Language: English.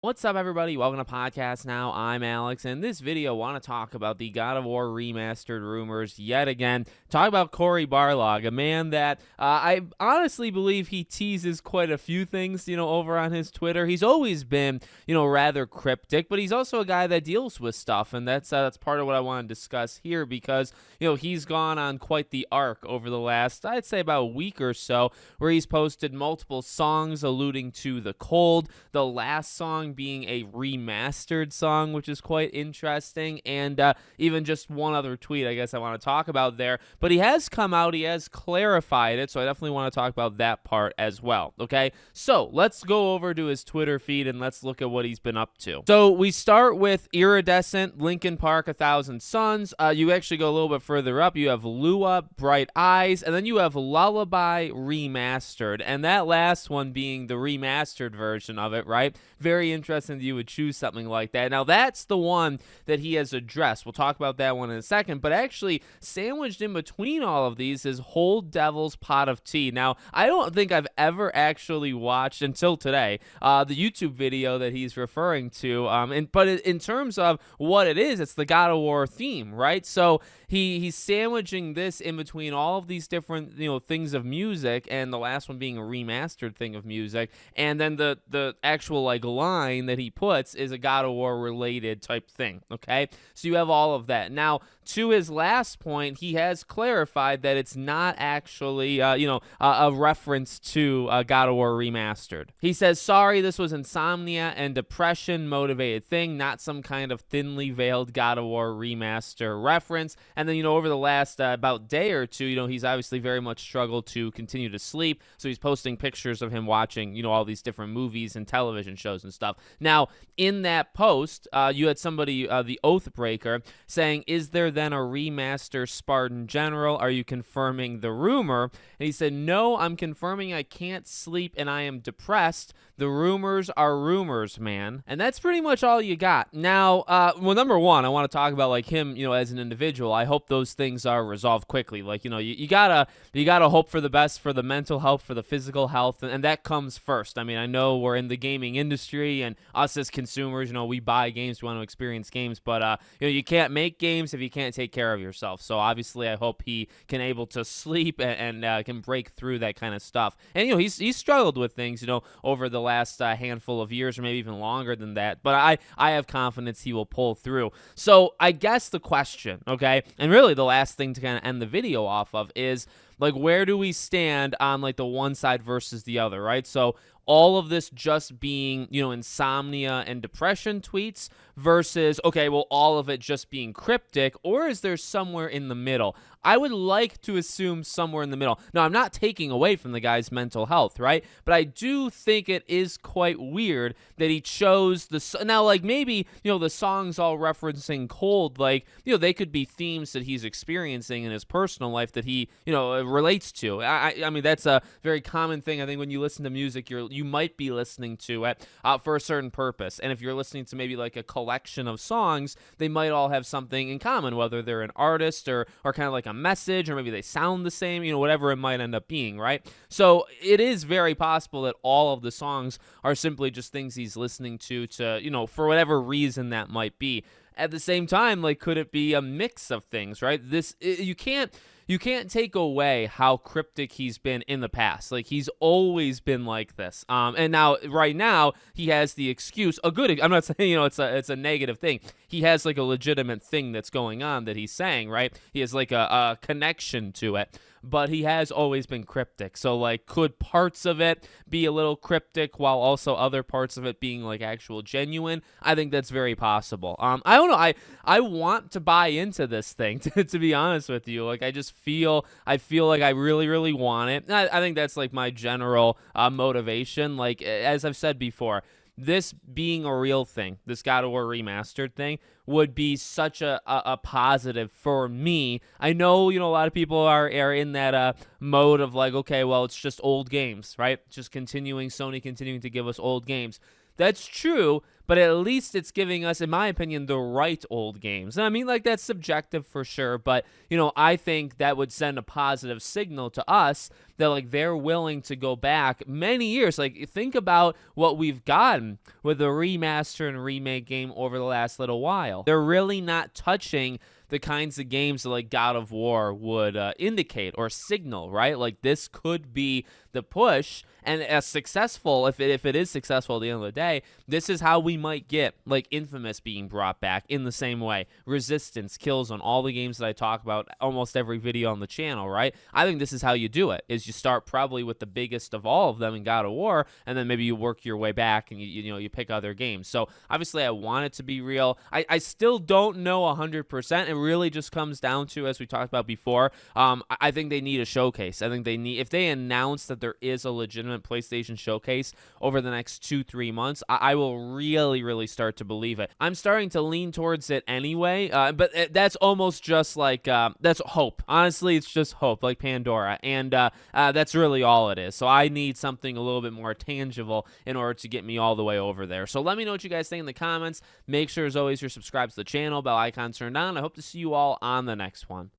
What's up, everybody? Welcome to Podcast Now. I'm Alex, and in this video, I want to talk about the God of War Remastered rumors yet again. Talk about Cory Barlog, a man that I honestly believe he teases quite a few things, over on his Twitter. He's always been, rather cryptic, but he's also a guy that deals with stuff, and that's part of what I want to discuss here because, he's gone on quite the arc over the last, I'd say, about a week or so, where he's posted multiple songs alluding to the cold. The last song being a remastered song, which is quite interesting, and even just one other tweet I guess I want to talk about there. But he has come out, he has clarified it, so I definitely want to talk about that part as well, okay? So let's go over to his Twitter feed and let's look at what he's been up to. So we start with Iridescent, Linkin Park, 1,000 Suns. You actually go a little bit further up. You have Lua, Bright Eyes, and then you have Lullaby Remastered, and that last one being the remastered version of it, right? Very interesting that you would choose something like that. Now, that's the one that he has addressed. We'll talk about that one in a second, but actually sandwiched in between all of these is Whole Devil's Pot of Tea. Now, I don't think I've ever actually watched, until today, the YouTube video that he's referring to, but in terms of what it is, it's the God of War theme, right? So he's sandwiching this in between all of these different, things of music, and the last one being a remastered thing of music, and then the actual, line that he puts is a God of War related type thing, okay? So you have all of that. Now, to his last point, he has clarified that it's not actually, a reference to God of War Remastered. He says, sorry, this was insomnia and depression motivated thing, not some kind of thinly veiled God of War Remaster reference. And then, over the last about day or two, he's obviously very much struggled to continue to sleep. So he's posting pictures of him watching, all these different movies and television shows and stuff. Now, in that post, you had somebody, the Oathbreaker, saying, is there then a remaster Spartan General? Are you confirming the rumor? And he said, no, I'm confirming I can't sleep and I am depressed. The rumors are rumors, man. And that's pretty much all you got. Now, well, number one, I want to talk about him, as an individual. I hope those things are resolved quickly. You gotta hope for the best for the mental health, for the physical health, and that comes first. I mean, I know we're in the gaming industry, and us as consumers, we buy games, we want to experience games, but you can't make games if you can't take care of yourself. So obviously, I hope he can able to sleep and can break through that kind of stuff. And he's struggled with things, over the last handful of years, or maybe even longer than that. But I have confidence he will pull through. So I guess the question, okay, and really the last thing to kind of end the video off of is, where do we stand on the one side versus the other, right? So all of this just being, insomnia and depression tweets versus, okay, well, all of it just being cryptic, or is there somewhere in the middle? I would like to assume somewhere in the middle. Now, I'm not taking away from the guy's mental health, right? But I do think it is quite weird that he chose now, maybe, the songs all referencing cold, they could be themes that he's experiencing in his personal life that he, relates to. I mean, that's a very common thing. I think when you listen to music, you might be listening to it for a certain purpose. And if you're listening to maybe a collection of songs, they might all have something in common, whether they're an artist or kind of a message, or maybe they sound the same, whatever it might end up being, right? So it is very possible that all of the songs are simply just things he's listening to, for whatever reason that might be. At the same time, could it be a mix of things, right? You can't take away how cryptic he's been in the past. He's always been like this. And now, right now, he has the excuse. I'm not saying, it's a negative thing. He has a legitimate thing that's going on that he's saying, right? He has a connection to it. But he has always been cryptic. So, could parts of it be a little cryptic while also other parts of it being, actual genuine? I think that's very possible. I don't know. I want to buy into this thing, to be honest with you. I feel like I really, really want it. I think that's, my general motivation. As I've said before, this being a real thing, this God of War Remastered thing, would be such a positive for me. I know, a lot of people are in that mode of okay, well, it's just old games, right? Just Sony continuing to give us old games. That's true, but at least it's giving us, in my opinion, the right old games. And I mean, like, that's subjective for sure, but, I think that would send a positive signal to us that, like, they're willing to go back many years. Like, think about what we've gotten with the remaster and remake game over the last little while. They're really not touching the kinds of games that, like, God of War would indicate or signal, right? Like, this could be the push, and as successful, if it is successful at the end of the day, this is how we might get, like, Infamous being brought back in the same way. Resistance, Killzone, all the games that I talk about almost every video on the channel, right? I think this is how you do it, is you start probably with the biggest of all of them in God of War, and then maybe you work your way back and you pick other games. So obviously I want it to be real. I still don't know 100%. It really just comes down to, as we talked about before, I think they need a showcase. I think they need, if they announce that there is a legitimate PlayStation showcase over the next 2-3 months, I will really start to believe it. I'm starting to lean towards it anyway, but that's almost just like, that's hope. Honestly, it's just hope, like Pandora, and that's really all it is. So I need something a little bit more tangible in order to get me all the way over there. So let me know what you guys think in the comments. Make sure, as always, you're subscribed to the channel, bell icon turned on. I hope to see you all on the next one.